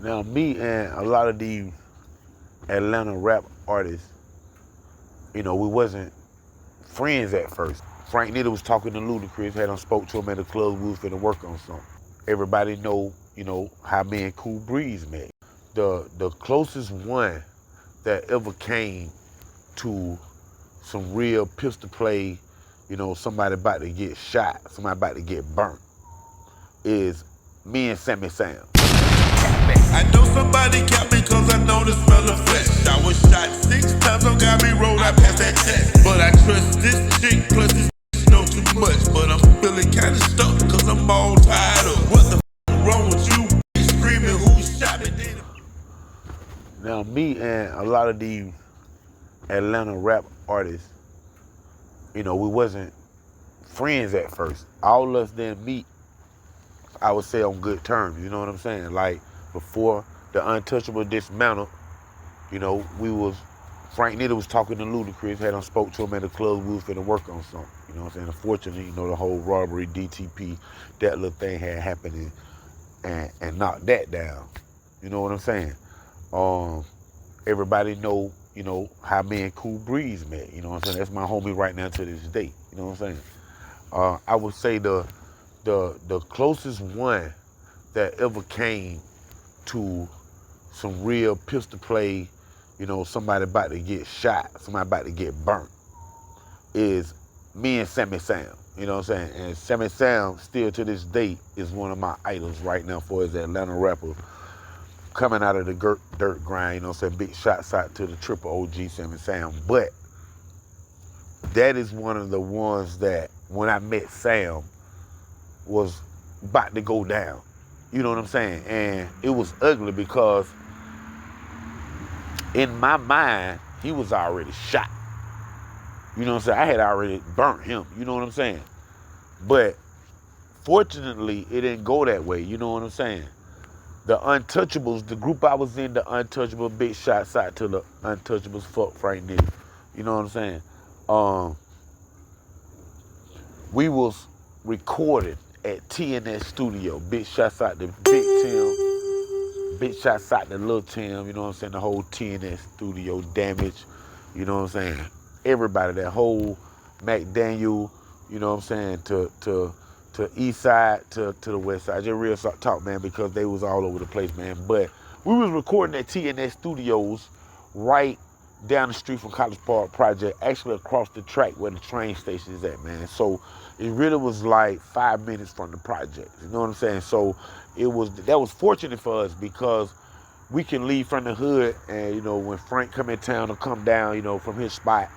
Now, me and a lot of these Atlanta rap artists, we wasn't friends at first. Frank Nitty was talking to Ludacris, had him spoke to him at the club, we was finna work on something. Everybody know, how me and Cool Breeze met. The closest one that ever came to some real pistol play, somebody about to get shot, somebody about to get burnt, is me and Sammy Sam. I know somebody got me cause I know the smell of flesh. I was shot 6 times on got me rolled, I passed that test. But I trust this chick plus this bitch know too much. But I'm feeling kinda stuck cause I'm all tired of what the f wrong with you? Screaming who shot me then. Now, me and a lot of these Atlanta rap artists, we wasn't friends at first. All of us didn't meet, I would say, on good terms. You know what I'm saying? Like, before the Untouchable dismantled, Frank Nitty was talking to Ludacris, had him spoke to him at the club, we was finna work on something. You know what I'm saying? Unfortunately, the whole robbery, DTP, that little thing had happened and knocked that down. You know what I'm saying? Everybody know, how me and Cool Breeze met. You know what I'm saying? That's my homie right now to this day. You know what I'm saying? I would say the closest one that ever came to some real pistol play, somebody about to get shot, somebody about to get burnt, is me and Sammy Sam. You know what I'm saying? And Sammy Sam, still to this day, is one of my idols right now for his Atlanta rapper coming out of the dirt grind. You know what I'm saying? Big shots out to the triple OG Sammy Sam. But that is one of the ones that, when I met Sam, was about to go down. You know what I'm saying? And it was ugly because in my mind, he was already shot. You know what I'm saying? I had already burnt him. You know what I'm saying? But fortunately, it didn't go that way. You know what I'm saying? The Untouchables, the group I was in, the Untouchables, big shots out to the Untouchables, fuck Frank Nitty. You know what I'm saying? We was recorded at TNS Studio. Big shots out to Big Tim. Big shots out to Lil Tim. You know what I'm saying? The whole TNS Studio, Damage. You know what I'm saying? Everybody, that whole McDaniel, you know what I'm saying, to east side, to the west side. Just real talk, man, because they was all over the place, man. But we was recording at TNS Studios right down the street from College Park Project, actually across the track where the train station is at, man. So it really was like 5 minutes from the project. You know what I'm saying? So that was fortunate for us because we can leave from the hood, and when Frank come in town or come down, from his spot,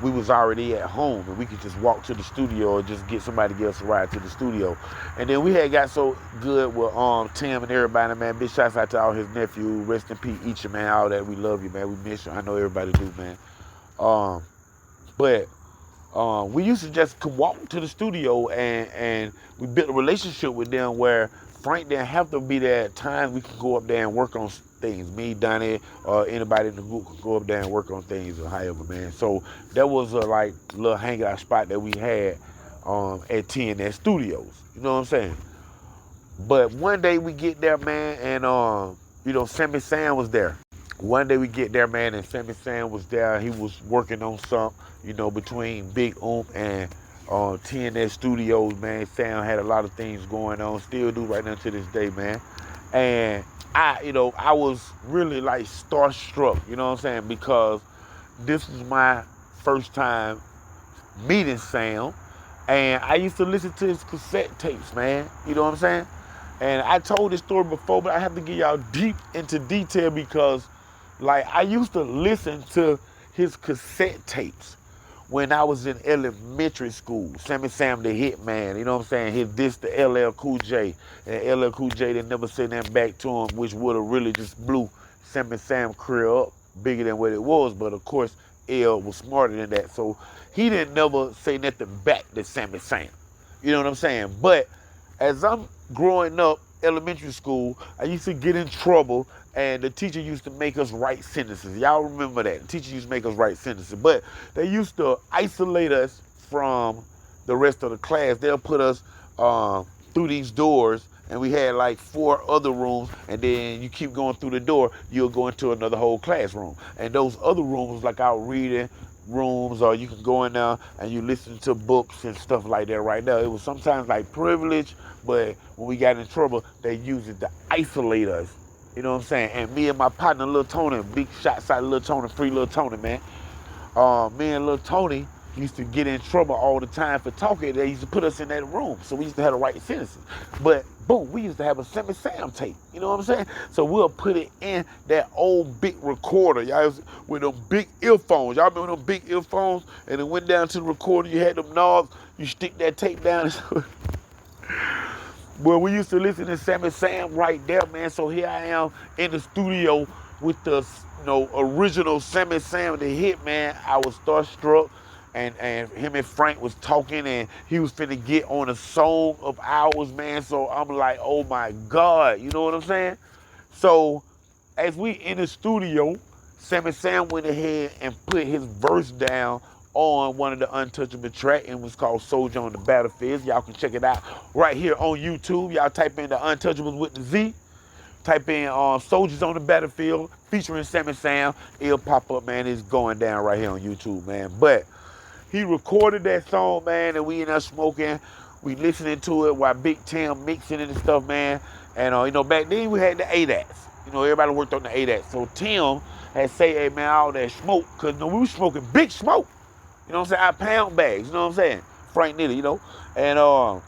we was already at home, and we could just walk to the studio or just get somebody to give us a ride to the studio. And then we had got so good with Tim and everybody, man. Big shouts out to all his nephew. Rest in peace, each man. All that, we love you, man. We miss you. I know everybody do, man. But we used to just walk to the studio, and we built a relationship with them where Frank didn't have to be there at times. We could go up there and work on things. Me, Donnie, or anybody in the group could go up there and work on things or however, man. So that was a little hangout spot that we had at TNS Studios. You know what I'm saying? But one day we get there, man, and Sammy Sam was there. One day we get there, man, and Sammy Sam was there. He was working on something, between Big and TNS Studios, man. Sam had a lot of things going on, still do right now to this day, man. And I was really starstruck, you know what I'm saying? Because this is my first time meeting Sam. And I used to listen to his cassette tapes, man. You know what I'm saying? And I told this story before, but I have to get y'all deep into detail because, I used to listen to his cassette tapes when I was in elementary school. Sammy Sam the Hitman, you know what I'm saying? His this to LL Cool J. And LL Cool J, they never said nothing back to him, which would have really just blew Sammy Sam career up bigger than what it was. But of course, L was smarter than that. So he didn't never say nothing back to Sammy Sam. You know what I'm saying? But as I'm growing up, elementary school, I used to get in trouble, and the teacher used to make us write sentences. Y'all remember that? The teacher used to make us write sentences, but they used to isolate us from the rest of the class. They'll put us through these doors, And we had like 4 other rooms, and then you keep going through the door, you'll go into another whole classroom. And those other rooms, like our reading rooms, or you can go in there and you listen to books and stuff like that right there. It was sometimes like privilege, but when we got in trouble, they used it to isolate us. You know what I'm saying? And me and my partner, Lil Tony, big shots out Lil Tony, free Lil Tony, man. Me and Lil Tony used to get in trouble all the time for talking. They used to put us in that room, so we used to have to write sentences. But boom, we used to have a Sammy Sam tape. You know what I'm saying? So we'll put it in that old big recorder, y'all, with them big earphones. Y'all remember them big earphones? And it went down to the recorder. You had them knobs. You stick that tape down. Well, we used to listen to Sammy Sam right there, man. So here I am in the studio with the original Sammy Sam, the hit, man. I was starstruck, and him and Frank was talking, and he was finna get on a song of ours, man. So I'm like, oh my God, you know what I'm saying? So as we in the studio, Sammy Sam went ahead and put his verse down on one of the Untouchable track, and it was called Soldier on the Battlefield. Y'all can check it out right here on YouTube. Y'all type in the Untouchables with the Z. Type in Soldiers on the Battlefield featuring Sammy Sam. It'll pop up, man. It's going down right here on YouTube, man. But he recorded that song, man, and we in there smoking. We listening to it while Big Tim mixing it and stuff, man. And, back then we had the ADATs. Everybody worked on the ADATs. So Tim had say, hey, man, all that smoke, because we was smoking big smoke. You know what I'm saying? Our pound bags, you know what I'm saying? Frank Nitty, And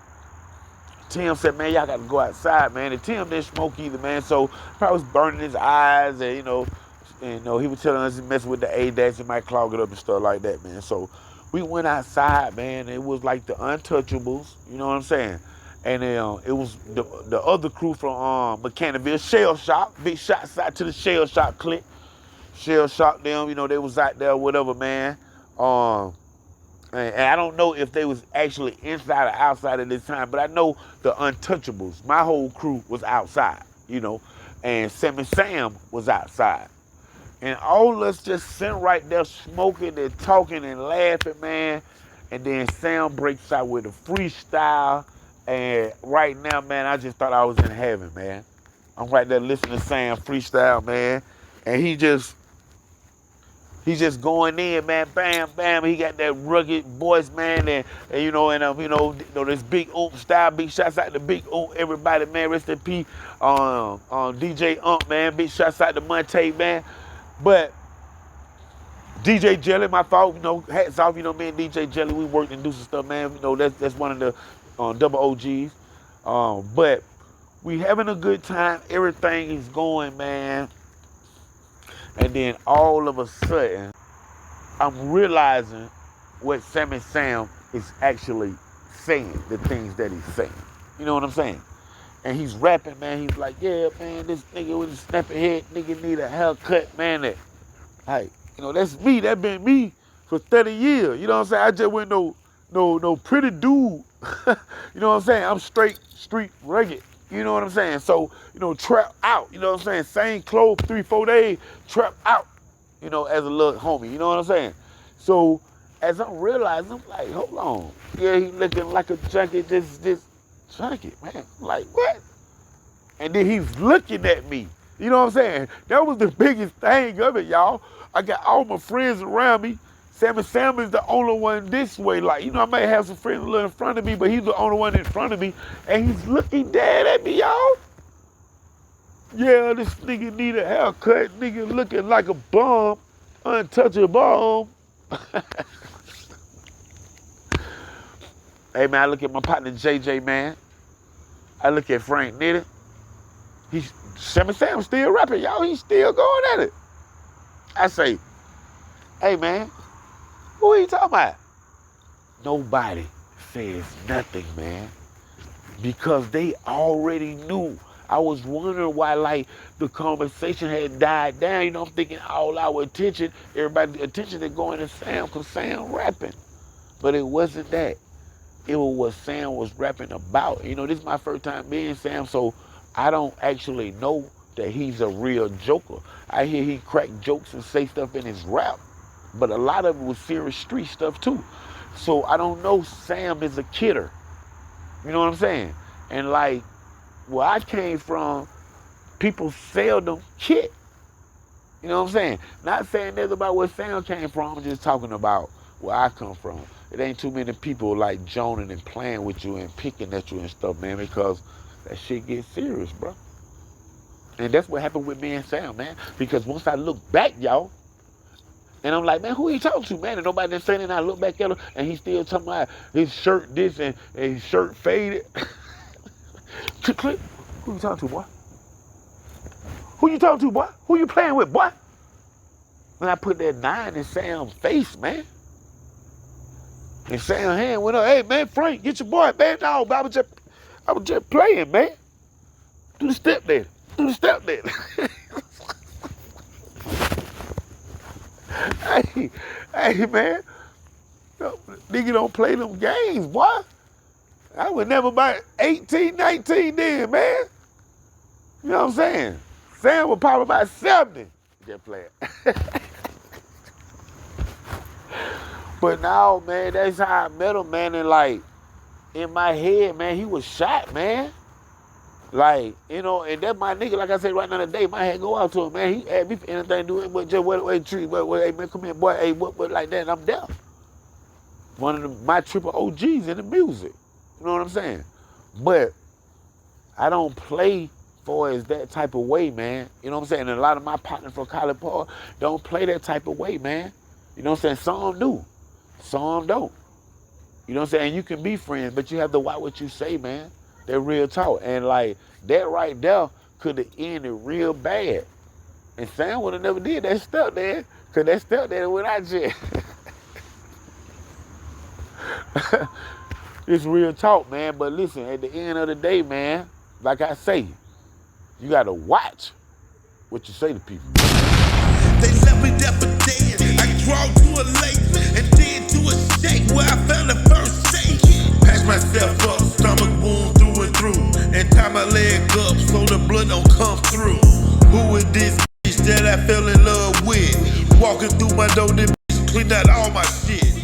Tim said, man, y'all got to go outside, man. And Tim didn't smoke either, man. So probably was burning his eyes, and, he was telling us to mess with the ADATs, it might clog it up and stuff like that, man. So we went outside, man. It was like the Untouchables, you know what I'm saying? And it was the other crew from Mechanicsville, Shell Shock. Big shots out to the Shell Shock clique. Shell Shock them, they was out there, whatever, man. And I don't know if they was actually inside or outside at this time, but I know the Untouchables, my whole crew was outside, and Sammy Sam was outside. And all of us just sitting right there smoking and talking and laughing, man. And then Sam breaks out with a freestyle. And right now, man, I just thought I was in heaven, man. I'm right there listening to Sam freestyle, man. And he's just going in, man, bam, bam. He got that rugged voice, man, and this big style, big shots out to big everybody, man. Rest in peace, DJ man. Big shots out to Monte, man. But DJ Jelly, my fault, hats off, me and DJ Jelly, we worked and do some stuff, man. That's one of the double OGs. But we having a good time. Everything is going, man. And then all of a sudden, I'm realizing what Sammy Sam is actually saying, the things that he's saying. You know what I'm saying? And he's rapping, man. He's like, yeah, man, this nigga with a snappy head, nigga need a haircut, man. That's me. That been me for 30 years. You know what I'm saying? I just went no pretty dude. You know what I'm saying? I'm straight, street, rugged. You know what I'm saying? So, trap out. You know what I'm saying? Same clothes, 3-4 days, trap out. As a little homie. You know what I'm saying? So, as I'm realizing, I'm like, hold on. Yeah, he looking like a junkie, this junkie, man. I'm like, what? And then he's looking at me. You know what I'm saying? That was the biggest thing of it, y'all. I got all my friends around me. Sammy Sam is the only one this way. Like, I might have some friends a little in front of me, but he's the only one in front of me. And he's looking dead at me, y'all. Yeah, this nigga need a haircut. Nigga looking like a bum. Untouchable bum. Hey, man, I look at my partner JJ, man. I look at Frank Nitty. Sammy Sam still rapping, y'all. He's still going at it. I say, hey, man, who are you talking about? Nobody says nothing, man, because they already knew. I was wondering why, the conversation had died down. I'm thinking all our attention, everybody's attention is going to Sam because Sam rapping. But it wasn't that. It was what Sam was rapping about. This is my first time being Sam, so I don't actually know that he's a real joker. I hear he crack jokes and say stuff in his rap, but a lot of it was serious street stuff too. So I don't know Sam is a kidder. You know what I'm saying? And where I came from, people seldom kick. You know what I'm saying? Not saying that about where Sam came from. I'm just talking about where I come from. It ain't too many people like joning and playing with you and picking at you and stuff, man, because that shit gets serious, bro. And that's what happened with me and Sam, man. Because once I look back, y'all, and I'm like, man, who he talking to, man? And nobody done saying it, and I look back at him, and he still talking about his shirt this and his shirt faded. Click. Who you talking to, boy? Who you talking to, boy? Who you playing with, boy? When I put that 9 in Sam's face, man. And Sam's hand went up, hey, man, Frank, get your boy, man. No, I was just playing, man. Do the step there. Do the step there. hey, man. Nigga don't play them games, boy. I was never about 18, 19 then, man. You know what I'm saying? Sam was probably about 70. Just playing. But now, man, that's how I met him, man. And like, in my head, man, he was shot, man. Like, you know, and that's my nigga, like I said right now today, my head go out to him, man. He asked me for anything to do it, but just wait, tree, hey, man, come here, boy, hey, what, like that, and I'm there. One of my triple OGs in the music. You know what I'm saying? But I don't play for as that type of way, man. You know what I'm saying? And a lot of my partners from College Park don't play that type of way, man. You know what I'm saying? Some do. Some don't. You know what I'm saying? You can be friends, but you have to watch what you say, man. That real talk. And like, that right there could have ended real bad. And Sam would have never did that stuff there, because that stuff there went out jail. It's real talk, man. But listen, at the end of the day, man, like I say, you gotta watch what you say to people. They left me there for dead. I crawled to a lake and then to a shake where I found the first shake. Patched myself up, stomach wound through and through, and tie my leg up so the blood don't come through. Who is this bitch that I fell in love with? Walking through my door, this bitch cleaned out all my shit.